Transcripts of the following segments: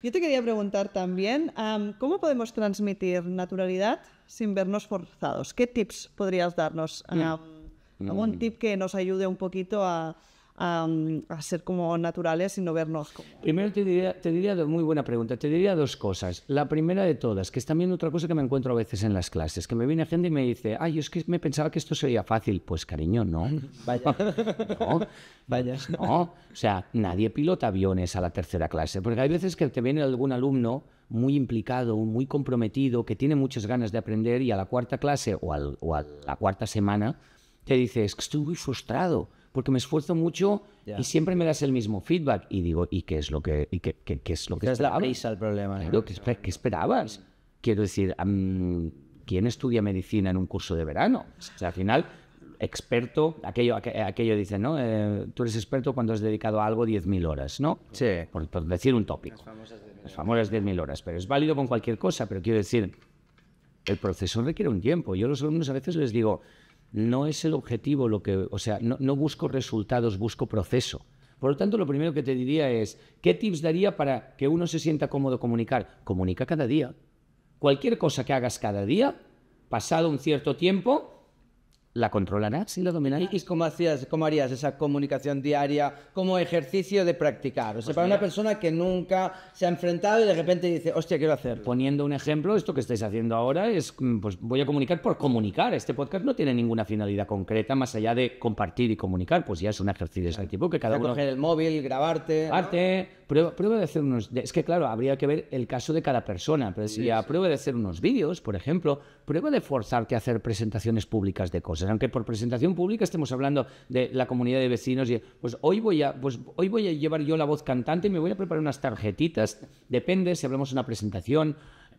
Yo te quería preguntar también, ¿cómo podemos transmitir naturalidad sin vernos forzados? ¿Qué tips podrías darnos? ¿Algún tip que nos ayude un poquito a ser como naturales y no vernos como... Primero te diría muy buena pregunta, te diría dos cosas. La primera de todas, que es también otra cosa que me encuentro a veces en las clases, que me viene gente y me dice, ay, yo es que me pensaba que esto sería fácil. Pues cariño, no. Vaya. No. Vaya. No. O sea, nadie pilota aviones a la tercera clase, porque hay veces que te viene algún alumno muy implicado, muy comprometido, que tiene muchas ganas de aprender y a la cuarta clase o a la cuarta semana te dice, es que estoy muy frustrado porque me esfuerzo mucho y siempre me das el mismo feedback. Y digo, ¿y qué es lo que qué es lo que Es la esperabas? prisa el problema. Claro, ¿qué esperabas? Quiero decir, ¿quién estudia medicina en un curso de verano? O sea, al final, experto, aquello dice, ¿no? Tú eres experto cuando has dedicado a algo 10.000 horas, ¿no? Sí. Por decir un tópico. Las famosas 10.000 horas. Pero es válido con cualquier cosa, pero quiero decir, el proceso requiere un tiempo. Yo a los alumnos a veces les digo, no es el objetivo no busco resultados, busco proceso. Por lo tanto, lo primero que te diría es, ¿qué tips daría para que uno se sienta cómodo comunicar? Comunica cada día. Cualquier cosa que hagas cada día, pasado un cierto tiempo, la controlarás y la dominarás. ¿Y cómo harías esa comunicación diaria como ejercicio de practicar? O sea, para una persona que nunca se ha enfrentado y de repente dice, hostia, quiero hacerlo. Poniendo un ejemplo, esto que estáis haciendo ahora es, pues voy a comunicar por comunicar. Este podcast no tiene ninguna finalidad concreta más allá de compartir y comunicar, pues ya es un ejercicio de ese tipo que cada uno... Coger el móvil, grabarte... Prueba de hacer unos... Es que claro, habría que ver el caso de cada persona, pero prueba de hacer unos vídeos, por ejemplo, prueba de forzarte a hacer presentaciones públicas de cosas, aunque por presentación pública estemos hablando de la comunidad de vecinos y pues hoy voy a llevar yo la voz cantante y me voy a preparar unas tarjetitas, depende si hablamos de una presentación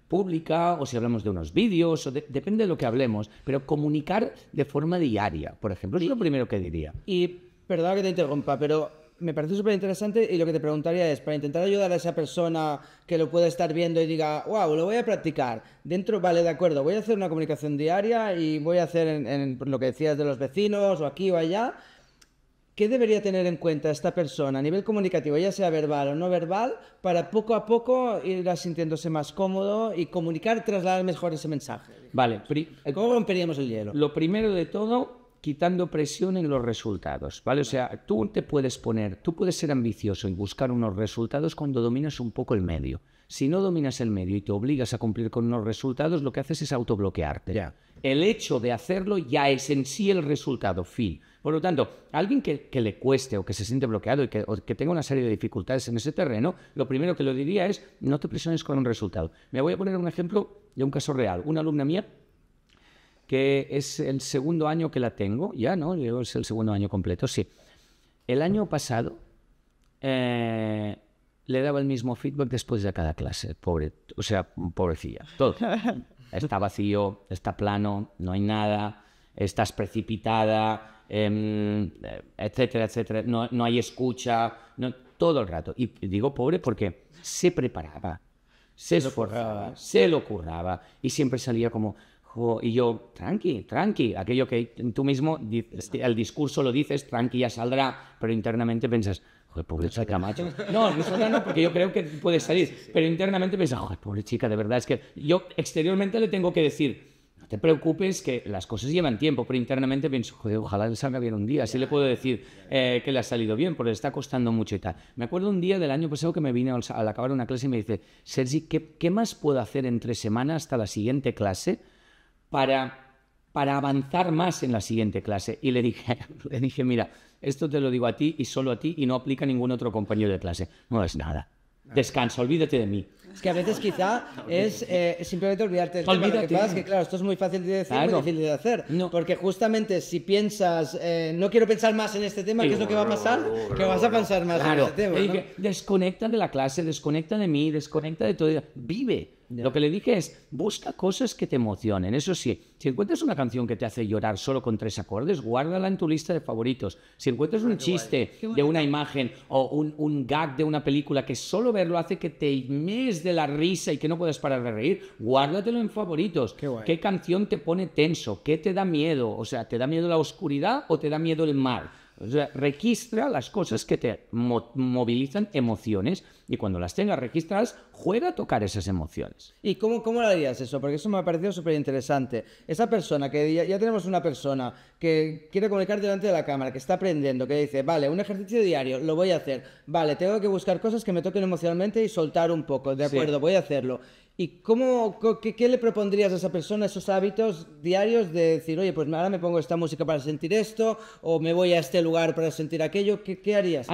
pública o si hablamos de unos vídeos, depende de lo que hablemos, pero comunicar de forma diaria, por ejemplo, es lo primero que diría. Y perdona que te interrumpa, pero me parece súper interesante y lo que te preguntaría es, para intentar ayudar a esa persona que lo pueda estar viendo y diga, wow, lo voy a practicar, dentro, vale, de acuerdo, voy a hacer una comunicación diaria y voy a hacer en lo que decías de los vecinos o aquí o allá, ¿qué debería tener en cuenta esta persona a nivel comunicativo, ya sea verbal o no verbal, para poco a poco ir sintiéndose más cómodo y comunicar, trasladar mejor ese mensaje? Vale, ¿Cómo romperíamos el hielo? Lo primero de todo, quitando presión en los resultados, ¿vale? O sea, tú puedes ser ambicioso y buscar unos resultados cuando dominas un poco el medio. Si no dominas el medio y te obligas a cumplir con unos resultados, lo que haces es autobloquearte. Ya. El hecho de hacerlo ya es en sí el resultado, fin. Por lo tanto, a alguien que le cueste o que se siente bloqueado y o que tenga una serie de dificultades en ese terreno, lo primero que le diría es no te presiones con un resultado. Me voy a poner un ejemplo de un caso real. Una alumna mía que es el segundo año que la tengo, ya, ¿no? Es el segundo año completo, sí. El año pasado le daba el mismo feedback después de cada clase, pobrecilla, todo. Está vacío, está plano, no hay nada, estás precipitada, etcétera, etcétera, no hay escucha, todo el rato. Y digo pobre porque se preparaba, se esforzaba, se lo curraba y siempre salía como... Y yo, tranqui, aquello que tú mismo, el discurso lo dices, tranqui, ya saldrá, pero internamente piensas, joder, pobre chica, macho. No, porque yo creo que puede salir, pero internamente piensas, joder, pobre chica, de verdad, es que yo exteriormente le tengo que decir, no te preocupes, que las cosas llevan tiempo, pero internamente pienso, joder, ojalá le salga bien un día, así le puedo decir que le ha salido bien, porque le está costando mucho y tal. Me acuerdo un día del año pasado que me vine al acabar una clase y me dice, Sergi, ¿qué más puedo hacer entre semana hasta la siguiente clase para avanzar más en la siguiente clase? Y le dije, mira, esto te lo digo a ti y solo a ti y no aplica a ningún otro compañero de clase. No es nada. Descansa, olvídate de mí. Es que a veces quizá es simplemente olvidarte del tema. Lo que pasa es que, claro, esto es muy fácil de decir, muy difícil de hacer. No. Porque justamente si piensas, no quiero pensar más en este tema, ¿qué es lo que va a pasar? Que vas a pensar más en este tema, ¿no? Desconecta de la clase, desconecta de mí, desconecta de todo. Vive. Yeah. Lo que le dije es, busca cosas que te emocionen. Eso sí, si encuentras una canción que te hace llorar solo con 3 acordes, guárdala en tu lista de favoritos. Si encuentras un chiste de una imagen o un gag de una película que solo verlo hace que te mees de la risa y que no puedas parar de reír, guárdatelo en favoritos. ¿Qué canción te pone tenso? ¿Qué te da miedo? O sea, ¿te da miedo la oscuridad o te da miedo el mar? O sea, registra las cosas que te movilizan emociones y cuando las tengas registradas, juega a tocar esas emociones. ¿Y cómo lo harías eso? Porque eso me ha parecido súper interesante. Esa persona, que ya tenemos una persona que quiere comunicar delante de la cámara, que está aprendiendo, que dice, vale, un ejercicio diario, lo voy a hacer. Vale, tengo que buscar cosas que me toquen emocionalmente y soltar un poco. De acuerdo, voy a hacerlo. ¿Y qué le propondrías a esa persona, esos hábitos diarios de decir, oye, pues ahora me pongo esta música para sentir esto, o me voy a este lugar para sentir aquello? ¿Qué harías?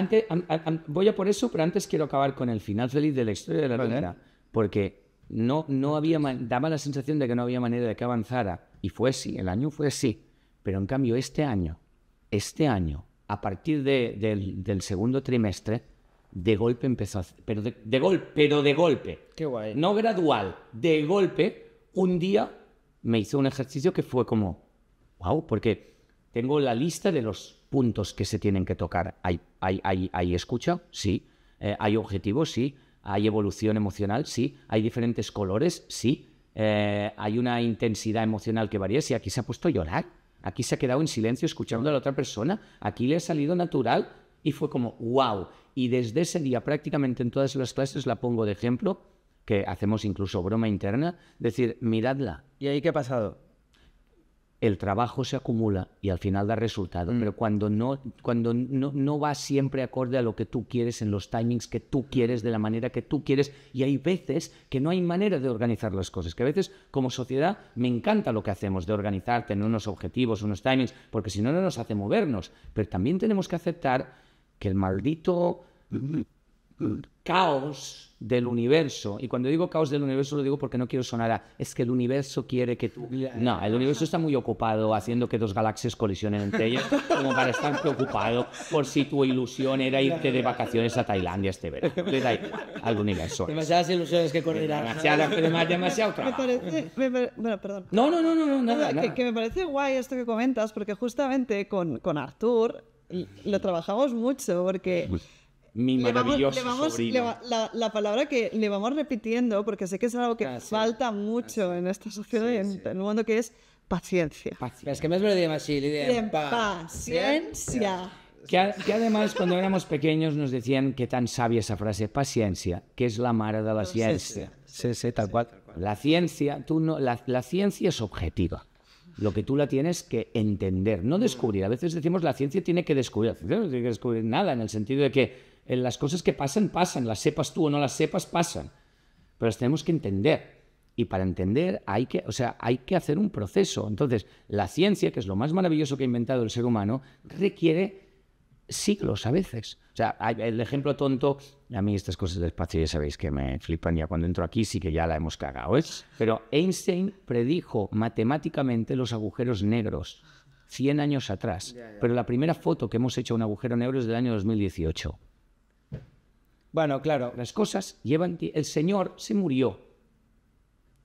Voy a por eso, pero antes quiero acabar con el final feliz de la historia de la vida, porque no había daba la sensación de que no había manera de que avanzara, y fue así, el año fue así, pero en cambio este año, a partir del segundo trimestre, de golpe empezó a hacer, pero de golpe. Qué guay. No gradual, de golpe, un día me hizo un ejercicio que fue como, wow, porque tengo la lista de los puntos que se tienen que tocar. ¿Hay escucha? Sí. ¿Hay objetivos? Sí. ¿Hay evolución emocional? Sí. ¿Hay diferentes colores? Sí. ¿Hay una intensidad emocional que varía? Sí. Aquí se ha puesto a llorar. Aquí se ha quedado en silencio escuchando a la otra persona. Aquí le ha salido natural y fue como, wow. Y desde ese día prácticamente en todas las clases la pongo de ejemplo, que hacemos incluso broma interna, decir, miradla. ¿Y ahí qué ha pasado? El trabajo se acumula y al final da resultado, pero cuando no va siempre acorde a lo que tú quieres, en los timings que tú quieres, de la manera que tú quieres, y hay veces que no hay manera de organizar las cosas, que a veces como sociedad me encanta lo que hacemos, de organizar, tener unos objetivos, unos timings, porque si no, no nos hace movernos, pero también tenemos que aceptar que el maldito caos del universo, y cuando digo caos del universo lo digo porque no quiero sonar a es que el universo quiere que tú... No, el universo está muy ocupado haciendo que dos galaxias colisionen entre ellas como para estar preocupado por si tu ilusión era irte de vacaciones a Tailandia este verano. Le da igual al universo. Demasiadas ilusiones que correrán. Demasiado trabajo. Bueno, perdón. No, nada. Que me parece guay esto que comentas, porque justamente con Artur lo trabajamos mucho, porque... Mi maravilloso sobrino. La palabra que le vamos repitiendo, porque sé que es algo que falta mucho en esta sociedad y en el mundo, que es paciencia. Es que me lo digo así, paciencia. Que además cuando éramos pequeños nos decían que tan sabia esa frase, paciencia, que es la mare de la ciencia. Sí, tal cual. La ciencia, la ciencia es objetiva. Lo que tú la tienes que entender, no descubrir. A veces decimos la ciencia tiene que descubrir. La ciencia no tiene que descubrir nada, en el sentido de que las cosas que pasan, las sepas tú o no las sepas, pasan. Pero las tenemos que entender. Y para entender hay que hacer un proceso. Entonces, la ciencia, que es lo más maravilloso que ha inventado el ser humano, requiere siglos a veces. O sea, el ejemplo tonto, a mí estas cosas del espacio ya sabéis que me flipan, ya cuando entro aquí sí que ya la hemos cagado, ¿eh? Pero Einstein predijo matemáticamente los agujeros negros 100 años atrás. Pero la primera foto que hemos hecho a un agujero negro es del año 2018. Bueno, claro. Las cosas llevan... El señor se murió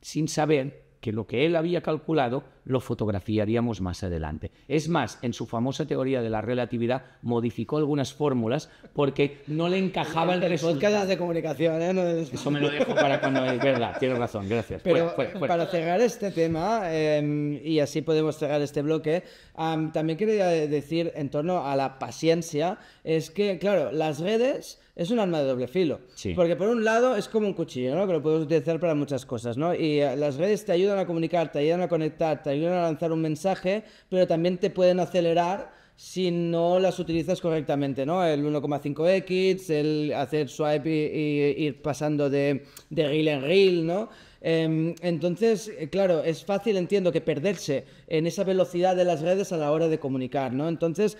sin saber que lo que él había calculado lo fotografiaríamos más adelante. Es más, en su famosa teoría de la relatividad modificó algunas fórmulas porque no le encajaba el resultado. Podcast de comunicación, ¿eh? No es... Eso me lo dejo para cuando... Es verdad, tienes razón, gracias. Pero fuera. Para cerrar este tema, y así podemos cerrar este bloque, también quería decir en torno a la paciencia, es que, claro, las redes es un arma de doble filo. Sí. Porque por un lado es como un cuchillo, ¿no? Que lo puedes utilizar para muchas cosas, ¿no? Y las redes te ayudan a comunicar, te ayudan a conectar, te ayudan a lanzar un mensaje, pero también te pueden acelerar si no las utilizas correctamente, ¿no? El 1,5x, el hacer swipe y ir pasando de reel en reel, ¿no? Entonces, claro, es fácil, entiendo, que perderse en esa velocidad de las redes a la hora de comunicar, ¿no? Entonces,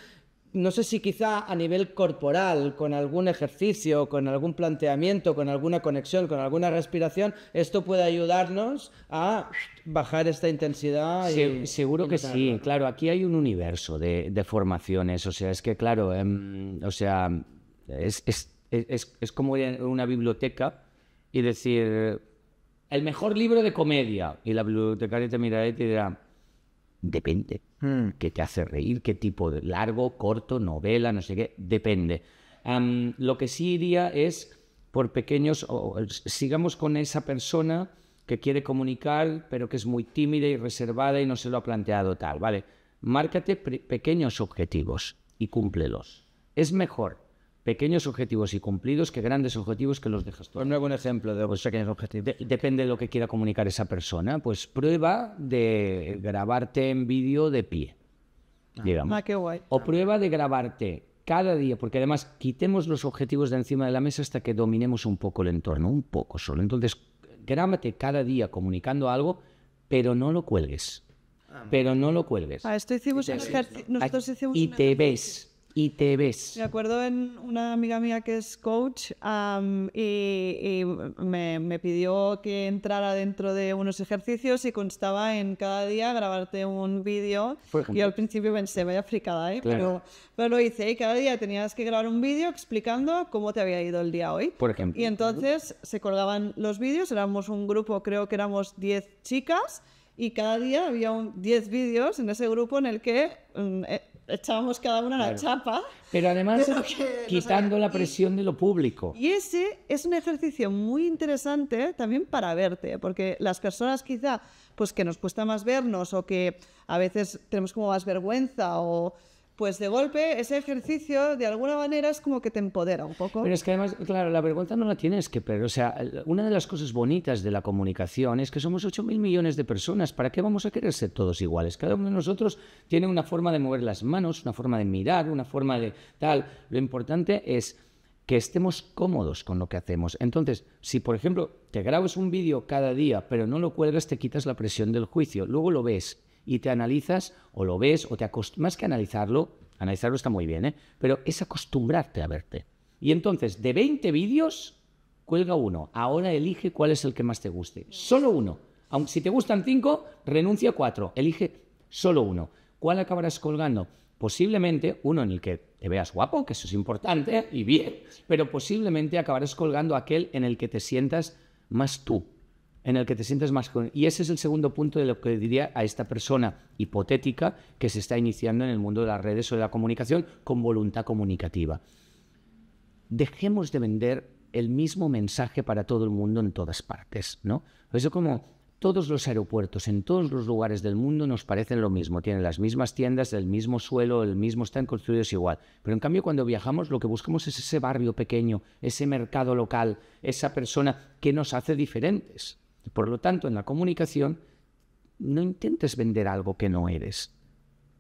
no sé si quizá a nivel corporal, con algún ejercicio, con algún planteamiento, con alguna conexión, con alguna respiración, esto puede ayudarnos a bajar esta intensidad. Seguro que sí, claro, aquí hay un universo de formaciones, o sea, es que claro, es como ir a una biblioteca y decir, el mejor libro de comedia, y la bibliotecaria te mirará y te dirá, depende. ¿Qué te hace reír? ¿Qué tipo de largo, corto, novela, no sé qué? Depende. Lo que sí iría es por pequeños... sigamos con esa persona que quiere comunicar, pero que es muy tímida y reservada y no se lo ha planteado tal, ¿vale? Márcate pequeños objetivos y cúmplelos. Es mejor pequeños objetivos y cumplidos que grandes objetivos que los dejas todos. Ponme algún ejemplo de pequeños objetivos. Depende de lo que quiera comunicar esa persona. Pues prueba de grabarte en vídeo de pie, digamos. Qué guay. O prueba de grabarte cada día, porque además quitemos los objetivos de encima de la mesa hasta que dominemos un poco el entorno, un poco solo. Entonces, grábate cada día comunicando algo, pero no lo cuelgues. Pero no lo cuelgues. Esto hicimos nosotros hicimos Y un te ejercicio. ves. Me acuerdo en una amiga mía que es coach y me pidió que entrara dentro de unos ejercicios y constaba en cada día grabarte un vídeo. Por ejemplo. Y al principio pensé, vaya fricada, ¿eh? Claro. Pero lo hice y cada día tenías que grabar un vídeo explicando cómo te había ido el día hoy. Por ejemplo. Y entonces se colgaban los vídeos, éramos un grupo, creo que éramos 10 chicas y cada día había 10 vídeos en ese grupo en el que echábamos cada una la chapa. Pero además de lo que quitando la presión de lo público. Y ese es un ejercicio muy interesante también para verte, porque las personas quizá pues que nos cuesta más vernos o que a veces tenemos como más vergüenza o pues de golpe ese ejercicio de alguna manera es como que te empodera un poco. Pero es que además, claro, la vergüenza no la tienes que perder. O sea, una de las cosas bonitas de la comunicación es que somos 8.000 millones de personas. ¿Para qué vamos a querer ser todos iguales? Cada uno de nosotros tiene una forma de mover las manos, una forma de mirar, una forma de tal. Lo importante es que estemos cómodos con lo que hacemos. Entonces, si por ejemplo te grabas un vídeo cada día, pero no lo cuelgas, te quitas la presión del juicio. Luego lo ves y te analizas, o lo ves, o te acostumbras. Más que analizarlo está muy bien, pero es acostumbrarte a verte. Y entonces, de 20 vídeos, cuelga uno. Ahora elige cuál es el que más te guste. Solo uno. Aunque si te gustan 5, renuncia a 4. Elige solo uno. ¿Cuál acabarás colgando? Posiblemente uno en el que te veas guapo, que eso es importante y bien, pero posiblemente acabarás colgando aquel en el que te sientas más tú, en el que te sientes más... Y ese es el segundo punto de lo que diría a esta persona hipotética que se está iniciando en el mundo de las redes o de la comunicación con voluntad comunicativa. Dejemos de vender el mismo mensaje para todo el mundo en todas partes, ¿no? Eso como todos los aeropuertos en todos los lugares del mundo nos parecen lo mismo, tienen las mismas tiendas, el mismo suelo, el mismo, están construidos igual. Pero en cambio cuando viajamos lo que buscamos es ese barrio pequeño, ese mercado local, esa persona que nos hace diferentes. Por lo tanto, en la comunicación, no intentes vender algo que no eres.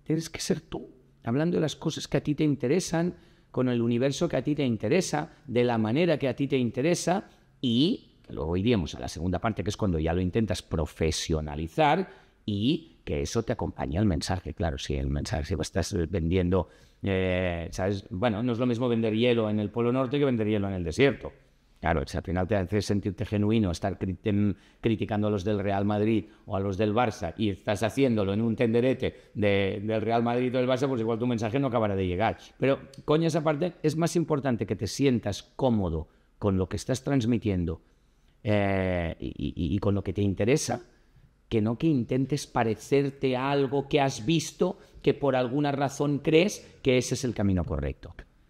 Tienes que ser tú, hablando de las cosas que a ti te interesan, con el universo que a ti te interesa, de la manera que a ti te interesa, y luego iríamos a la segunda parte, que es cuando ya lo intentas profesionalizar y que eso te acompañe al mensaje. Claro, si el mensaje, si estás vendiendo, ¿sabes? Bueno, no es lo mismo vender hielo en el Polo Norte que vender hielo en el desierto. Claro, si al final te hace sentirte genuino estar criticando a los del Real Madrid o a los del Barça y estás haciéndolo en un tenderete del Real Madrid o del Barça, pues igual tu mensaje no acabará de llegar. Pero, coño, esa parte es más importante que te sientas cómodo con lo que estás transmitiendo y con lo que te interesa, que no que intentes parecerte a algo que has visto que por alguna razón crees que ese es el camino correcto.